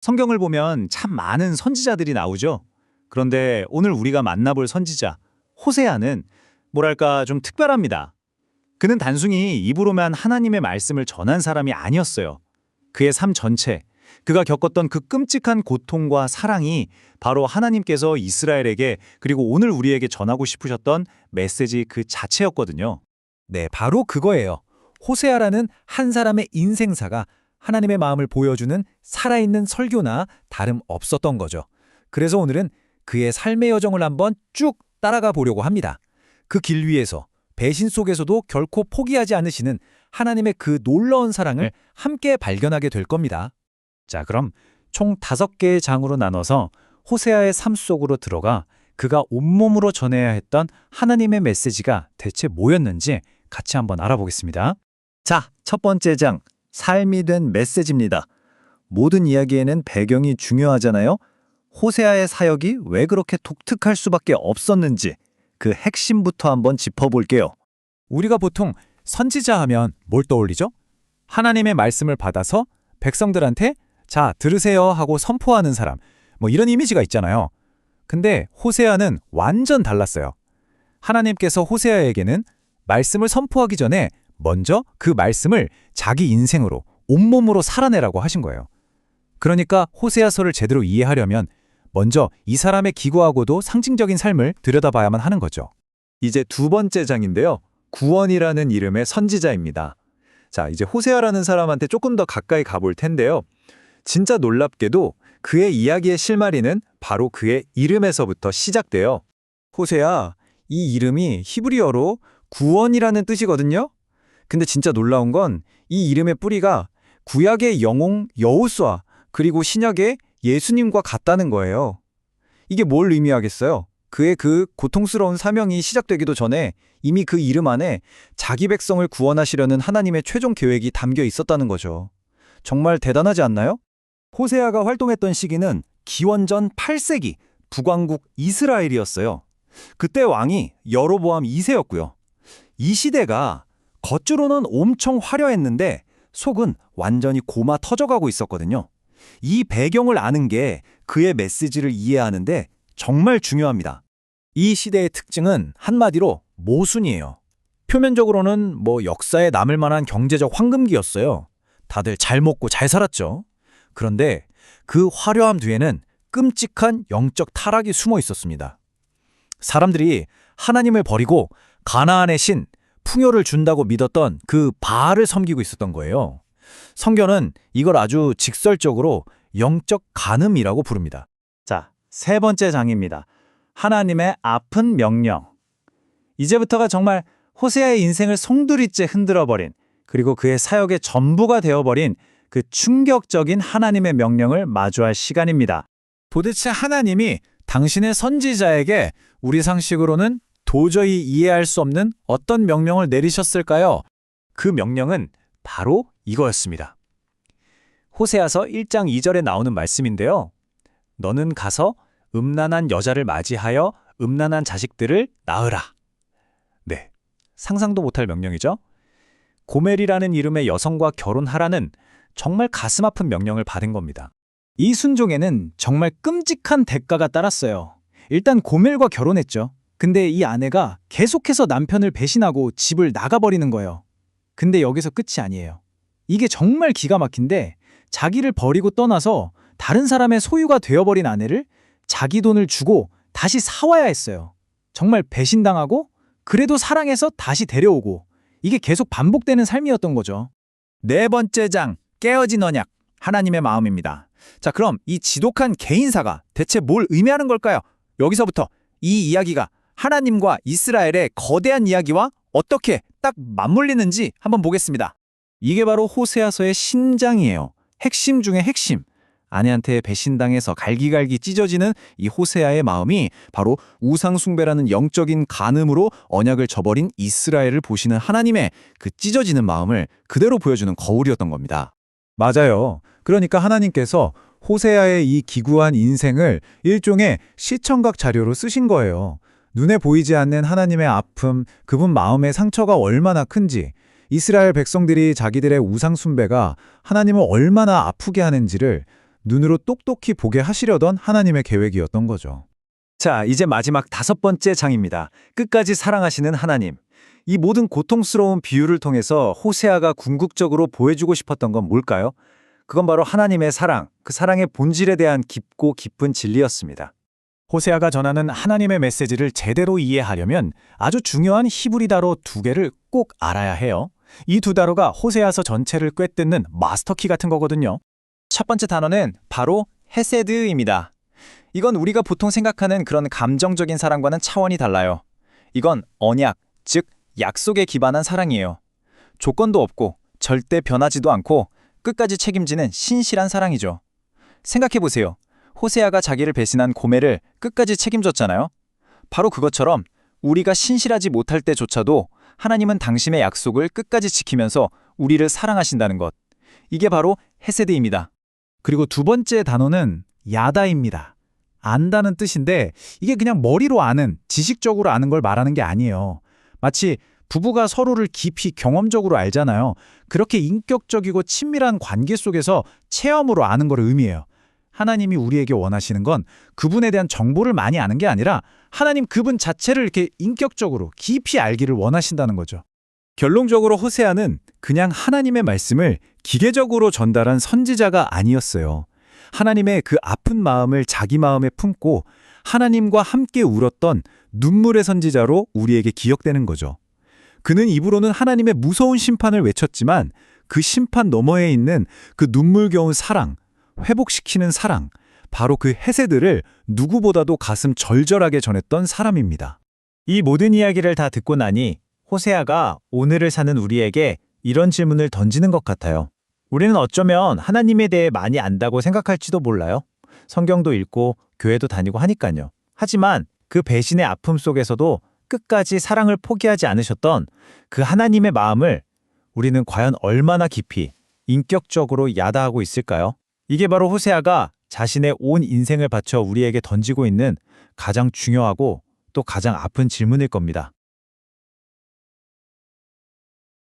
성경을 보면 참 많은 선지자들이 나오죠. 그런데 오늘 우리가 만나볼 선지자, 호세아는 뭐랄까 좀 특별합니다. 그는 단순히 입으로만 하나님의 말씀을 전한 사람이 아니었어요. 그의 삶 전체, 그가 겪었던 그 끔찍한 고통과 사랑이 바로 하나님께서 이스라엘에게 그리고 오늘 우리에게 전하고 싶으셨던 메시지 그 자체였거든요. 네, 바로 그거예요. 호세아라는 한 사람의 인생사가 하나님의 마음을 보여주는 살아있는 설교나 다름없었던 거죠. 그래서 오늘은 그의 삶의 여정을 한번 쭉 따라가 보려고 합니다. 그 길 위에서 배신 속에서도 결코 포기하지 않으시는 하나님의 그 놀라운 사랑을 함께 발견하게 될 겁니다. 자, 그럼 총 5개의 장으로 나눠서 호세아의 삶 속으로 들어가 그가 온몸으로 전해야 했던 하나님의 메시지가 대체 뭐였는지 같이 한번 알아보겠습니다. 자, 첫 번째 장, 삶이 된 메시지입니다. 모든 이야기에는 배경이 중요하잖아요. 호세아의 사역이 왜 그렇게 독특할 수밖에 없었는지 그 핵심부터 한번 짚어볼게요. 우리가 보통 선지자 하면 뭘 떠올리죠? 하나님의 말씀을 받아서 백성들한테 자, 들으세요 하고 선포하는 사람, 뭐 이런 이미지가 있잖아요. 근데 호세아는 완전 달랐어요. 하나님께서 호세아에게는 말씀을 선포하기 전에 먼저 그 말씀을 자기 인생으로 온몸으로 살아내라고 하신 거예요. 그러니까 호세아서를 제대로 이해하려면 먼저 이 사람의 기구하고도 상징적인 삶을 들여다봐야만 하는 거죠. 이제 두 번째 장인데요. 구원이라는 이름의 선지자입니다. 자, 이제 호세아라는 사람한테 조금 더 가까이 가볼 텐데요. 진짜 놀랍게도 그의 이야기의 실마리는 바로 그의 이름에서부터 시작돼요. 호세아, 이 이름이 히브리어로 구원이라는 뜻이거든요. 근데 진짜 놀라운 건 이 이름의 뿌리가 구약의 영웅 여호수아 그리고 신약의 예수님과 같다는 거예요. 이게 뭘 의미하겠어요? 그의 그 고통스러운 사명이 시작되기도 전에 이미 그 이름 안에 자기 백성을 구원하시려는 하나님의 최종 계획이 담겨 있었다는 거죠. 정말 대단하지 않나요? 호세아가 활동했던 시기는 기원전 8세기 북왕국 이스라엘이었어요. 그때 왕이 여로보암 2세였고요. 이 시대가 겉으로는 엄청 화려했는데 속은 완전히 고마 터져가고 있었거든요. 이 배경을 아는 게 그의 메시지를 이해하는데 정말 중요합니다. 이 시대의 특징은 한마디로 모순이에요. 표면적으로는 뭐 역사에 남을 만한 경제적 황금기였어요. 다들 잘 먹고 잘 살았죠. 그런데 그 화려함 뒤에는 끔찍한 영적 타락이 숨어 있었습니다. 사람들이 하나님을 버리고 가나안의 신, 풍요를 준다고 믿었던 그 바알을 섬기고 있었던 거예요. 성경은 이걸 아주 직설적으로 영적 간음이라고 부릅니다. 자, 세 번째 장입니다. 하나님의 아픈 명령. 이제부터가 정말 호세아의 인생을 송두리째 흔들어버린 그리고 그의 사역의 전부가 되어버린 그 충격적인 하나님의 명령을 마주할 시간입니다. 도대체 하나님이 당신의 선지자에게 우리 상식으로는 도저히 이해할 수 없는 어떤 명령을 내리셨을까요? 그 명령은 바로 이거였습니다. 호세아서 1장 2절에 나오는 말씀인데요. 너는 가서 음란한 여자를 맞이하여 음란한 자식들을 낳으라. 네, 상상도 못할 명령이죠. 고멜이라는 이름의 여성과 결혼하라는 정말 가슴 아픈 명령을 받은 겁니다. 이 순종에는 정말 끔찍한 대가가 따랐어요. 일단 고멜과 결혼했죠. 근데 이 아내가 계속해서 남편을 배신하고 집을 나가버리는 거예요. 근데 여기서 끝이 아니에요. 이게 정말 기가 막힌데 자기를 버리고 떠나서 다른 사람의 소유가 되어버린 아내를 자기 돈을 주고 다시 사와야 했어요. 정말 배신당하고 그래도 사랑해서 다시 데려오고 이게 계속 반복되는 삶이었던 거죠. 네 번째 장, 깨어진 언약, 하나님의 마음입니다. 자, 그럼 이 지독한 개인사가 대체 뭘 의미하는 걸까요? 여기서부터 이 이야기가 하나님과 이스라엘의 거대한 이야기와 어떻게 딱 맞물리는지 한번 보겠습니다. 이게 바로 호세아서의 신장이에요. 핵심 중에 핵심. 아내한테 배신당해서 갈기갈기 찢어지는 이 호세아의 마음이 바로 우상숭배라는 영적인 간음으로 언약을 저버린 이스라엘을 보시는 하나님의 그 찢어지는 마음을 그대로 보여주는 거울이었던 겁니다. 맞아요. 그러니까 하나님께서 호세아의 이 기구한 인생을 일종의 시청각 자료로 쓰신 거예요. 눈에 보이지 않는 하나님의 아픔, 그분 마음의 상처가 얼마나 큰지, 이스라엘 백성들이 자기들의 우상 숭배가 하나님을 얼마나 아프게 하는지를 눈으로 똑똑히 보게 하시려던 하나님의 계획이었던 거죠. 자, 이제 마지막 5번째 장입니다. 끝까지 사랑하시는 하나님. 이 모든 고통스러운 비유를 통해서 호세아가 궁극적으로 보여주고 싶었던 건 뭘까요? 그건 바로 하나님의 사랑, 그 사랑의 본질에 대한 깊고 깊은 진리였습니다. 호세아가 전하는 하나님의 메시지를 제대로 이해하려면 아주 중요한 히브리 단어 2개를 꼭 알아야 해요. 이 2단어가 호세아서 전체를 꿰뚫는 마스터키 같은 거거든요. 첫 번째 단어는 바로 헤세드입니다. 이건 우리가 보통 생각하는 그런 감정적인 사랑과는 차원이 달라요. 이건 언약, 즉 약속에 기반한 사랑이에요. 조건도 없고 절대 변하지도 않고 끝까지 책임지는 신실한 사랑이죠. 생각해보세요. 호세아가 자기를 배신한 고멜을 끝까지 책임졌잖아요. 바로 그것처럼 우리가 신실하지 못할 때조차도 하나님은 당신의 약속을 끝까지 지키면서 우리를 사랑하신다는 것. 이게 바로 헤세드입니다. 그리고 2번째 단어는 야다입니다. 안다는 뜻인데 이게 그냥 머리로 아는, 지식적으로 아는 걸 말하는 게 아니에요. 마치 부부가 서로를 깊이 경험적으로 알잖아요. 그렇게 인격적이고 친밀한 관계 속에서 체험으로 아는 걸 의미해요. 하나님이 우리에게 원하시는 건 그분에 대한 정보를 많이 아는 게 아니라 하나님 그분 자체를 이렇게 인격적으로 깊이 알기를 원하신다는 거죠. 결론적으로 호세아는 그냥 하나님의 말씀을 기계적으로 전달한 선지자가 아니었어요. 하나님의 그 아픈 마음을 자기 마음에 품고 하나님과 함께 울었던 눈물의 선지자로 우리에게 기억되는 거죠. 그는 입으로는 하나님의 무서운 심판을 외쳤지만 그 심판 너머에 있는 그 눈물겨운 사랑, 회복시키는 사랑, 바로 그 헤세드를 누구보다도 가슴 절절하게 전했던 사람입니다. 이 모든 이야기를 다 듣고 나니 호세아가 오늘을 사는 우리에게 이런 질문을 던지는 것 같아요. 우리는 어쩌면 하나님에 대해 많이 안다고 생각할지도 몰라요. 성경도 읽고 교회도 다니고 하니까요. 하지만 그 배신의 아픔 속에서도 끝까지 사랑을 포기하지 않으셨던 그 하나님의 마음을 우리는 과연 얼마나 깊이 인격적으로 야다하고 있을까요? 이게 바로 호세아가 자신의 온 인생을 바쳐 우리에게 던지고 있는 가장 중요하고 또 가장 아픈 질문일 겁니다.